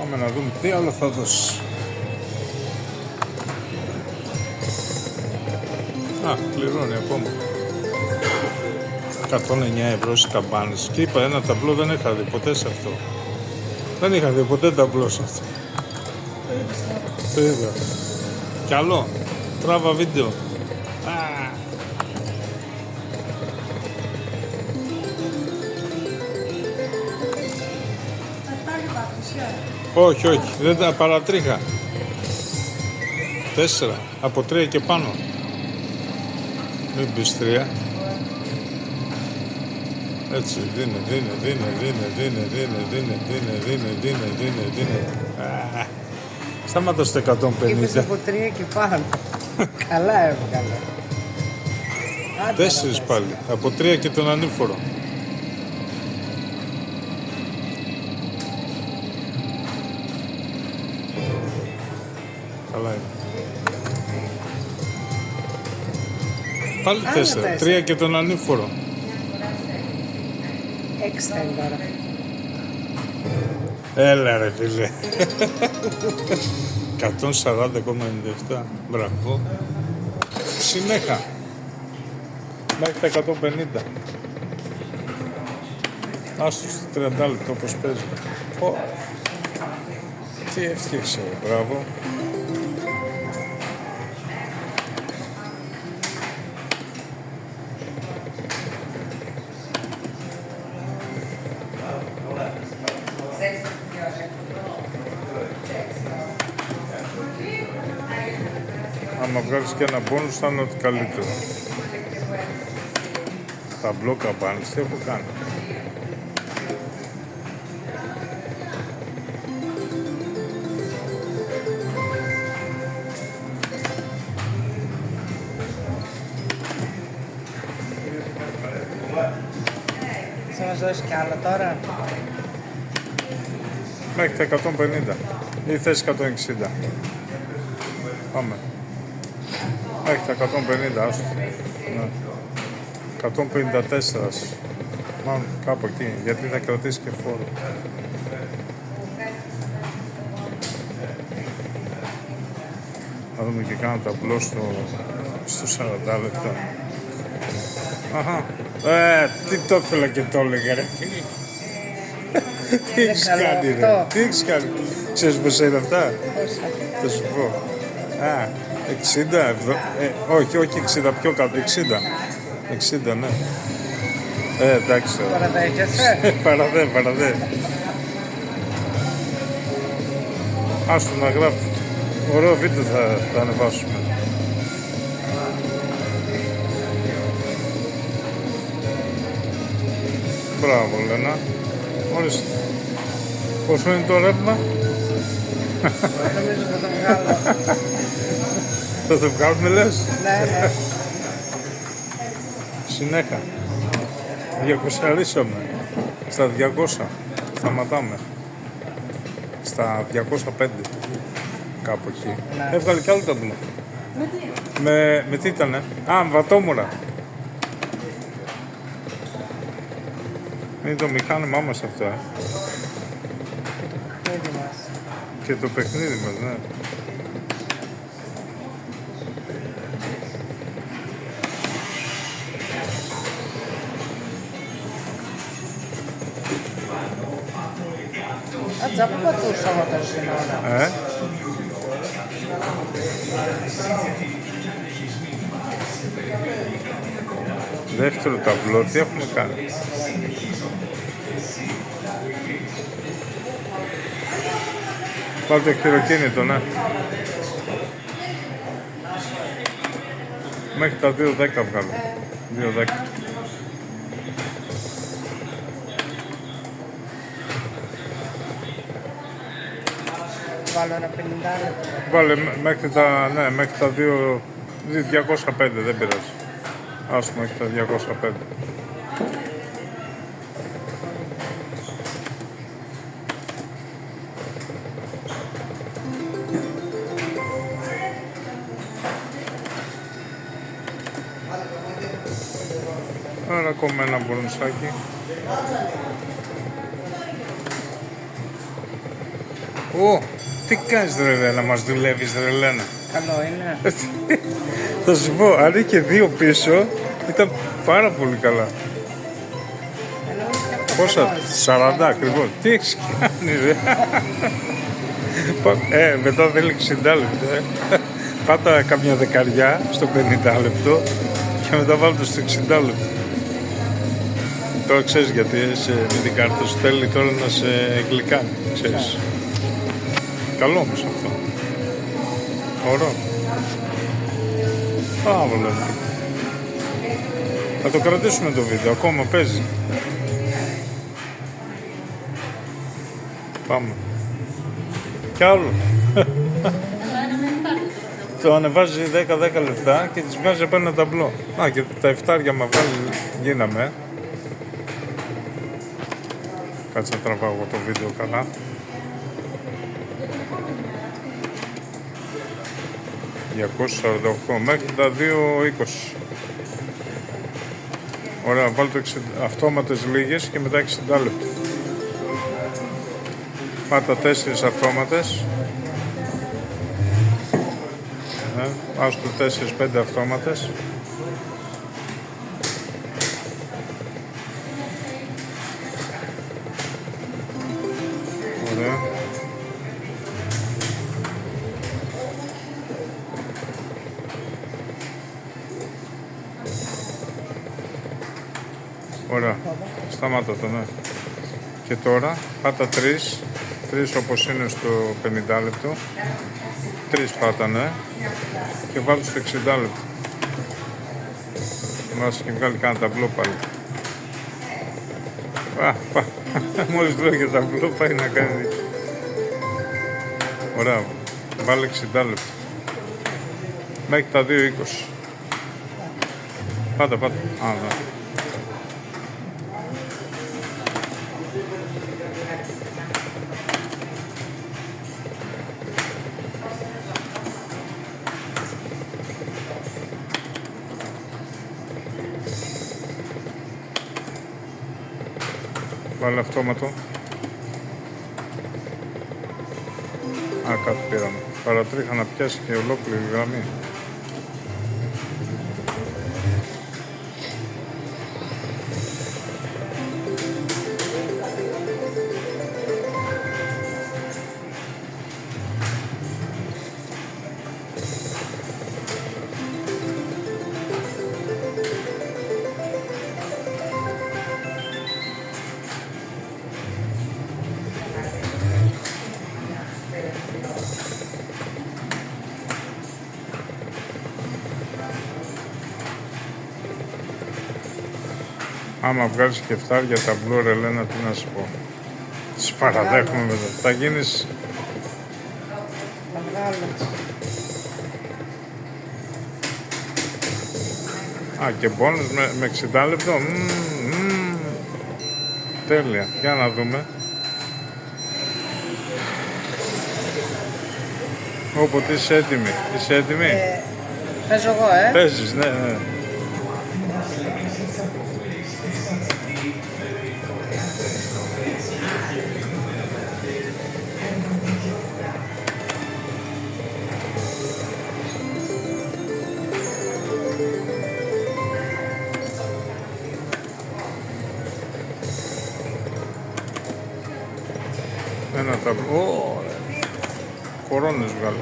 Πάμε να δούμε τι άλλο θα δώσει. Α, πληρώνει ακόμα. 109 ευρώ στις καμπάνες. Και είπα, ένα ταμπλό δεν είχα δει ποτέ σε αυτό. Δεν είχα δει ποτέ ταμπλό σε αυτό. Το είδα. Κι άλλο. Τράβα βίντεο. Όχι, όχι. Δεν τα παρατρίχα. 4. Από 3 και πάνω. Μην πεις 3. Έτσι, δίνε. Σταμάτα στο 150. Είπες από 3 και πάνω. Καλά έβγαλε. 4 πάλι. Από 3 και τον ανήφορο. Καλά είναι. Πάλι 4. 3 και τον ανήφορο. 6 θα είναι τώρα. Έλα ρε φίλε. 140,97. Μπράβο. Συνέχα. Μέχρι τα 150. Άστο στο 30 λεπτό πως παίζει. Τι έφτιαξε. Μπράβο. Άμα βγάλεις και ένα μπόνους θα είναι ότι καλύτερο. Τα μπλόκα πάνε, τι έχω κάνει. Θα μας δώσει κι άλλο τώρα. Μέχρι τα 150 ή θες 160. Πάμε. Μέχρι τα 150 άστο. Ναι. 154. Μάλλον κάπου εκεί, γιατί θα κρατήσει και φόρο. Θα δούμε και κάνα ταμπλό στο 40 λεπτά. Αχα. Τι το ήθελα και το έλεγα ρε. Τι έχεις κάνει ρε. Τι έχεις κάνει. Ξέρεις πως είναι αυτά. Θα σου πω. 60, όχι 60, πιο κάτω, 60, ναι. Εντάξει. Παραδέχεσαι. Παραδέ. Άστο να γράφει. Ωραίο βίντεο θα ανεβάσουμε. Μπράβο, Λένα. Ορίστε. Πόσο είναι το ρεύμα? Νομίζω θα το βγάλω. Θα το βγάλουμε λες? Ναι. Συνέχα. 200 ρίσαμε. Στα 200. Σταματάμε. Στα 205. Κάπου εκεί. Ναι. Έβγαλε κι άλλο ταμπλό. Με τι ήτανε? Βατόμουρα. Είναι το μηχάνημά μας αυτό, Και το παιχνίδι μας, ναι. Τζάπου πατούσαμε τόση ώρα. Δεύτερο ταμπλό, τι έχουμε κάνει? Βάλτε το χειροκίνητο, ναι. Μέχρι τα 2.10 βγάλω. 2.10. Βάλω ένα 50 λεπτό. Βάλε μέχρι τα 205, δεν πειράζει. Ας μέχρι τα 205. Άρα ακόμα ένα μπονουσάκι. Ω, τι κάνεις ρε Λένα, μας δουλεύεις ρε Λένα. Καλό είναι. Θα σου πω, αν είχε δύο πίσω, ήταν πάρα πολύ καλά. Πόσα, 40 ακριβώς. Τι έχεις κάνει ρε. Μετά θέλει 60 λεπτά. Πάτα καμιά δεκαριά στο 50 λεπτό και μετά βάλω το στο 60 λεπτό. Τώρα ξέρεις γιατί με την κάρτα σου θέλει τώρα να σε γλυκάνει, ξέρεις. Καλό όμως αυτό. Ωραίο. Πάμε. Θα το κρατήσουμε το βίντεο, ακόμα παίζει. Πάμε. Κι άλλο. Το ανεβάζει 10-10 λεπτά και τις βγάζει από ένα ταμπλό. Α, και τα εφτάρια μα βγάλει, γίναμε. Κάτσε να τραβάω εγώ το βίντεο καλά. ...248 μέχρι τα 2.20. Ωραία, βάλω το αυτόματες λίγες και μετά 60 λεπτά. Πάτα 4 αυτόματες. Άστο 4-5 αυτόματες. Ωραία. Ωραία. Σταμάτα το, ναι. Και τώρα πάτα 3 όπως είναι στο 50 λεπτό. 3 πάτα, ναι. Και βάλω στο 60 λεπτό. Μας και βγάλει κάνα ταμπλό πάλι. Μόλις λέω για ταμπλό πάει να κάνει. Ωραία. Βάλε 60 λεπτό. Μέχρι τα 2.20. Πάτα. Ναι. Βάλε αυτόματο. Α, κάτι πήραμε. Παρατρίχα να πιάσει και ολόκληρη γραμμή. Άμα βγάλεις και φτάρια ταμπλό ρε Λένα, τι να σου πω. Τις παραδέχομαι μετά. Θα γίνεις... Θα βγάλω. Α, και μπόνους με 60 λεπτό. Τέλεια. Για να δούμε. Όποτε είσαι έτοιμη. Είσαι έτοιμη. Παίζω εγώ, Παίζεις, ναι. Ένα ταμπλό. Κορώνες βγάλω.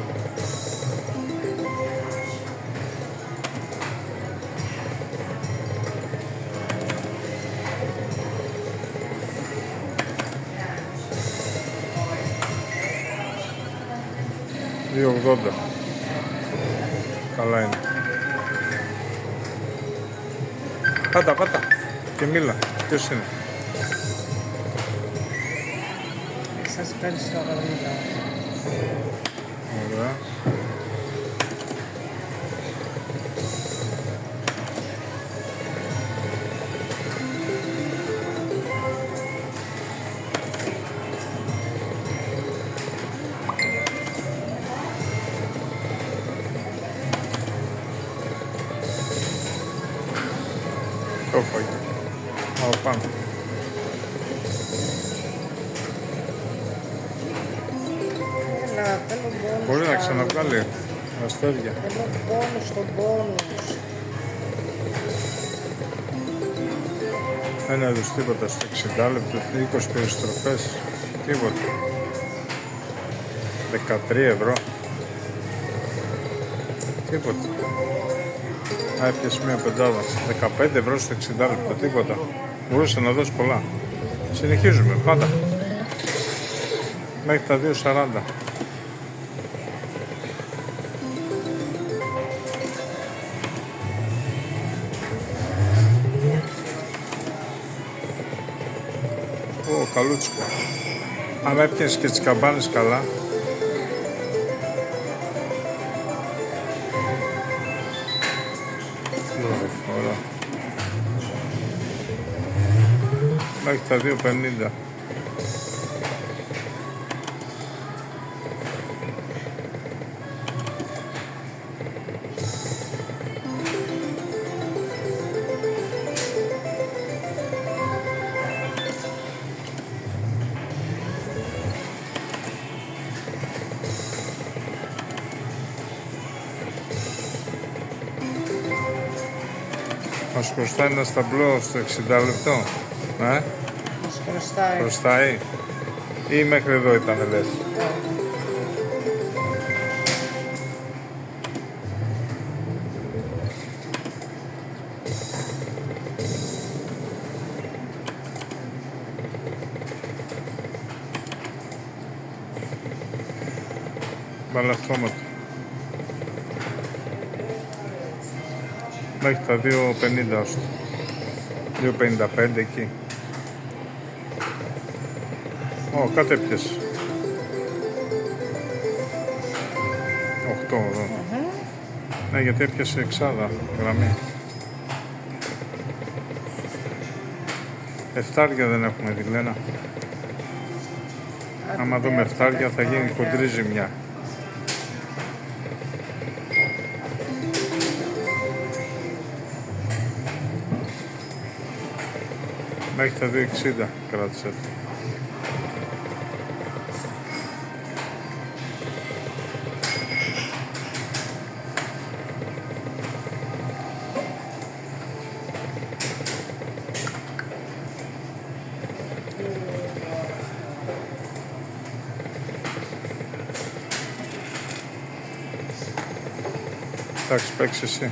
$2.80. Καλά είναι. Πάτα. Και μίλα. Ποιος είναι. Σας ευχαριστώ, Καρμίλα. Ωραία. Το φάγε. Πάμε. θέλω μπόνους. Μπορεί να ξαναβγάλει αστέρια. Θέλω μπόνους στον μπόνους. Ένα είδους τίποτα στο 60 λεπτό, 20 περιστροφές, τίποτα. 13 ευρώ. Τίποτα. Έπιασε μια πεντάδα. 15 ευρώ στο 60 λεπτό, τίποτα. Μπορούσε να δώσει πολλά. Συνεχίζουμε πάντα. Μέχρι τα 2,40. Ω, καλούτσικο. Αν έπιασες και τις καμπάνες καλά. Ωραία. Μέχρι τα 2,50. Μας χρωστάει ένα σταμπλό στο 60 λεπτό. Μας χρωστάει. Χρωστάει. Ή μέχρι εδώ ήταν λες. Βάλε αυτόματο. Μέχρι τα 2,50 ώστε. 2,55 εκεί. Ω, κάτι έπιασε. 8 εδώ. Ναι, γιατί έπιασε εξάδα γραμμή. Εφτάρια δεν έχουμε τη Λένα. Άμα δούμε εφτάρια θα γίνει χοντρή ζημιά. Μέχρι τα 2,60 κράτησε. Εντάξει, παίξε εσύ.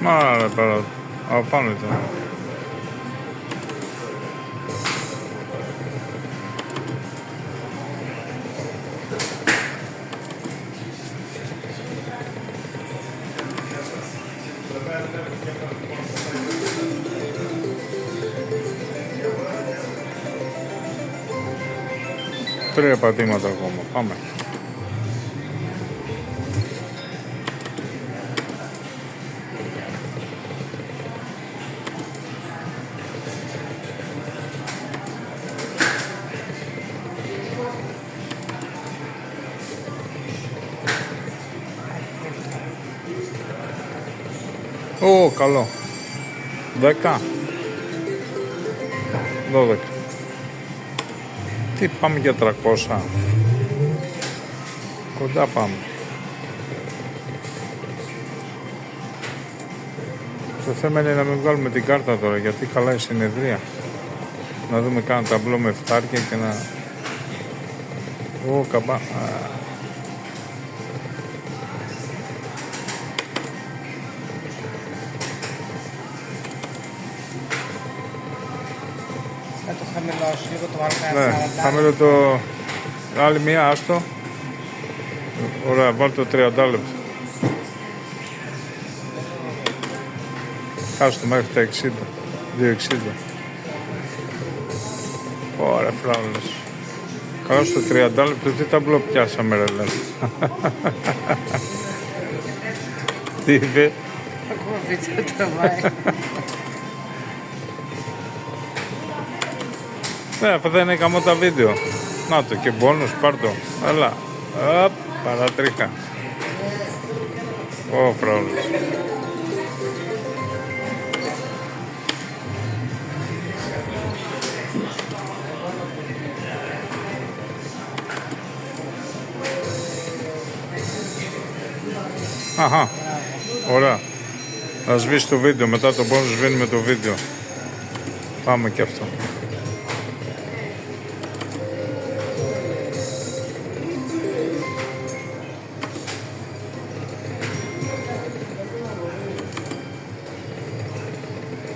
Μάρα πέρα, από πάνω ήταν. Τρία πατήματα ακόμα, πάμε. Ω, καλό. 10. 12. Τι πάμε για 300. Κοντά πάμε. Το θέμα είναι να μην βγάλουμε την κάρτα τώρα, γιατί καλά η συνεδρία. Να δούμε κάνα ταμπλό με φτάρια και να... Ω, καμπά... Θα το χαμηλώσει λίγο το βάλω Ναι, χαμηλό το... Άλλη μία, άστο. Ωραία, βάλτε το 30 λεπτό. Άστο μέχρι τα 60. 2,60. Ωραία, φράουλες. Καλά στο 30 λεπτό τι ταμπλό πιάσαμε ρε λες. Τι είπε. Ακόμα πίτσα τραβάει. Ναι, αυτό δεν είναι καμό τα βίντεο. Να το και μπόνους, πάρ' το. Έλα. Απ, παρατρίχα. Ω, φράουλες. Αχα. Ωραία. Θα σβήσει το βίντεο. Μετά το πόνο σβήνουμε το βίντεο. Πάμε και αυτό.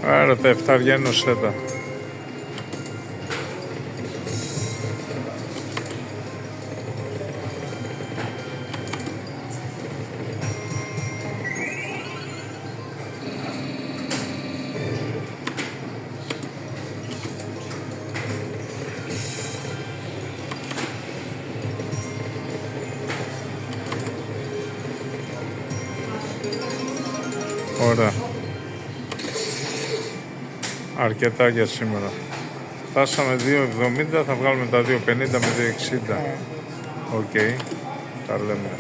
Άρα τα 7 βγαίνουν σέτα. Ωραία. Αρκετά για σήμερα. Φτάσαμε 2,70, θα βγάλουμε τα 2,50 με 2,60. Οκ. Τα λέμε.